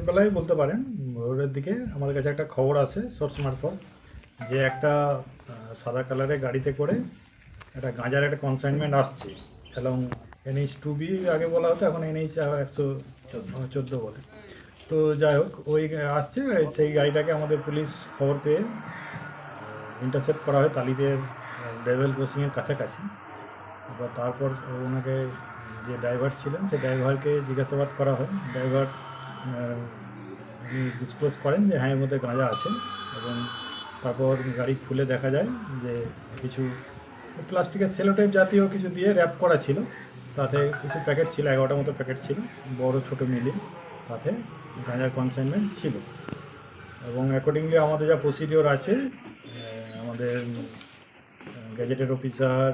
বেলায় বলতে পারেন, ভোরের দিকে আমাদের কাছে একটা খবর আসে সোর্স মারফত যে একটা সাদা কালারের গাড়িতে করে একটা গাঁজার একটা কনসাইনমেন্ট আসছে এবং NH-2B আগে বলা হতো, এখন NH 114 বলে। তো যাই হোক, ওই আসছে, সেই গাড়িটাকে আমাদের পুলিশ খবর পেয়ে ইন্টারসেপ্ট করা হয় তালিতে লেভেল ক্রসিংয়ের কাছাকাছি। এবার তারপর ওনাকে, যে ড্রাইভার ছিলেন সেই ড্রাইভারকে জিজ্ঞাসাবাদ করা হয়। ড্রাইভার উনি ডিসক্লোজ করেন যে হ্যাঁ, এর মধ্যে গাঁজা আছে, এবং তারপর গাড়ি খুলে দেখা যায় যে কিছু প্লাস্টিকের সেলোটেপ জাতীয় কিছু দিয়ে র্যাপ করা ছিল, তাতে কিছু প্যাকেট ছিল, 11টার মতো প্যাকেট ছিল, বড় ছোট মিলিয়ে তাতে গাঁজার কনসাইনমেন্ট ছিল। এবং অ্যাকর্ডিংলি আমাদের যা প্রসিডিওর আছে, আমাদের গ্যাজেটেড অফিসার,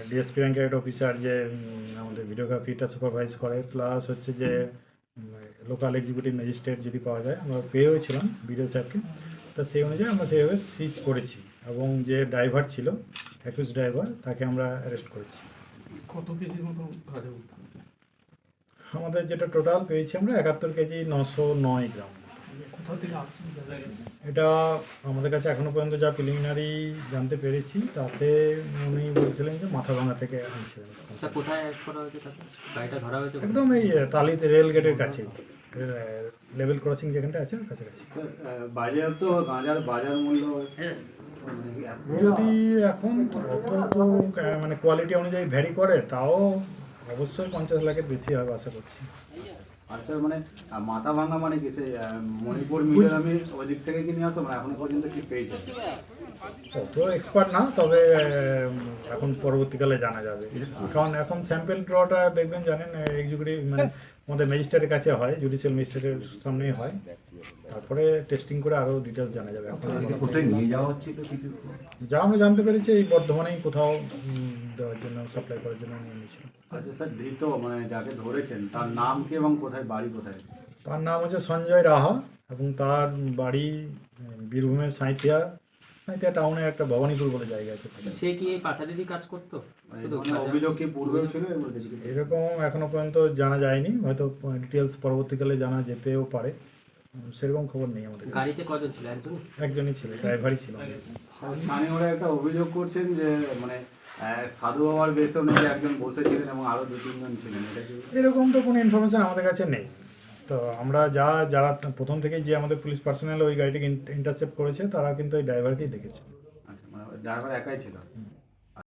ডিএসপি র্যাঙ্কের অফিসার যে আমাদের ভিডিওগ্রাফিটা সুপারভাইজ করে, প্লাস হচ্ছে যে লোকাল এক্সিকিউটিভ ম্যাজিস্ট্রেট যদি পাওয়া যায়, আমরা পেয়ে হয়েছিলাম বিডিও সাহেবকে, তা সেই অনুযায়ী আমরা সেইভাবে সিজ করেছি, এবং যে ড্রাইভার ছিল, অ্যাকিউজ ড্রাইভার, তাকে আমরা অ্যারেস্ট করেছি। কত কেজির মতো গাঁজা? আমাদের যেটা টোটাল পেয়েছি আমরা 71 কেজি 909 গ্রাম। কোথা থেকে আসছে? এটা আমাদের কাছে এখনো পর্যন্ত যা প্রিলিমিনারি জানতে পেরেছি, তাতে উনি বলছিলেন যে মাথাভাঙা থেকে আনছিলেন। কোথায় অ্যারেস্ট করা হয়েছে তাকে? গাড়িটা ধরা হয়েছে একদম এই তালিতে রেল গেটের কাছে, লেভেল ক্রসিং যেখানটা আছে ওর কাছাকাছি। বাজার গাঁজার বাজার মূল্য যদি এখন অত তো মানে কোয়ালিটি অনুযায়ী ভ্যারি করে, তাও অবশ্যই 50 লাখের বেশি হবে আশা করছি। আচ্ছা, মানে মাথা ভাঙা মানে কি সেই মণিপুর মিলের আমি ওই দিক থেকে কিনে আসো, মানে এখনো পর্যন্ত কি পেয়েছে? অত এক্সপার্ট না, তবে এখন পরবর্তীকালে জানা যাবে, কারণ এখন স্যাম্পেল ড্রটা দেখবেন, জানেন এক্সিকিউটিভ মানে আমাদের ম্যাজিস্ট্রেটের কাছে হয়, জুডিশিয়াল ম্যাজিস্ট্রেটের সামনেই হয়, তারপরে টেস্টিং করে আরও ডিটেলস জানা যাবে। এখন কোথায় নিয়ে যাওয়া হচ্ছিল কিছু? যা আমরা জানতে পেরেছি, এই বর্ধমানেই কোথাও দেওয়ার জন্য, সাপ্লাই করার জন্য নিয়ে নিয়েছিল। আচ্ছা স্যার, ধৃত মানে যাকে ধরেছেন তার নাম কি এবং কোথায় বাড়ি কোথায়? তার নাম হচ্ছে সঞ্জয় রাহা, এবং তার বাড়ি বীরভূমের সাঁইথিয়া টাউনের একটা ভবানীপুর বলে জায়গা আছে। সে কি এই পাচারেরই কাজ করতো? অভিযোগ কি পূর্বেও ছিল? এরকম এখনো পর্যন্ত জানা যায়নি, হয়তো ডিটেলস পরবর্তীকালে জানা যেতেও পারে, সেরকম খবর নেই আমাদের। গাড়িতে কজন ছিল? একজনই ছিল, ড্রাইভারই ছিল। স্থানীয়রা একটা অভিযোগ করছেন যে মানে সাধু বাবার বেশে নাকি একজন বসেছিলেন এবং আরো 2-3 জন ছিলেন, এটা কি? এরকম তো কোনো ইনফরমেশন আমাদের কাছে নেই। তো আমরা যারা প্রথম থেকেই যে আমাদের পুলিশ পার্সোনাল ওই গাড়িটিকে ইন্টারসেপ্ট করেছে, তারা কিন্তু ওই ড্রাইভারকেই দেখেছে। আচ্ছা, মানে ড্রাইভার একাই ছিল?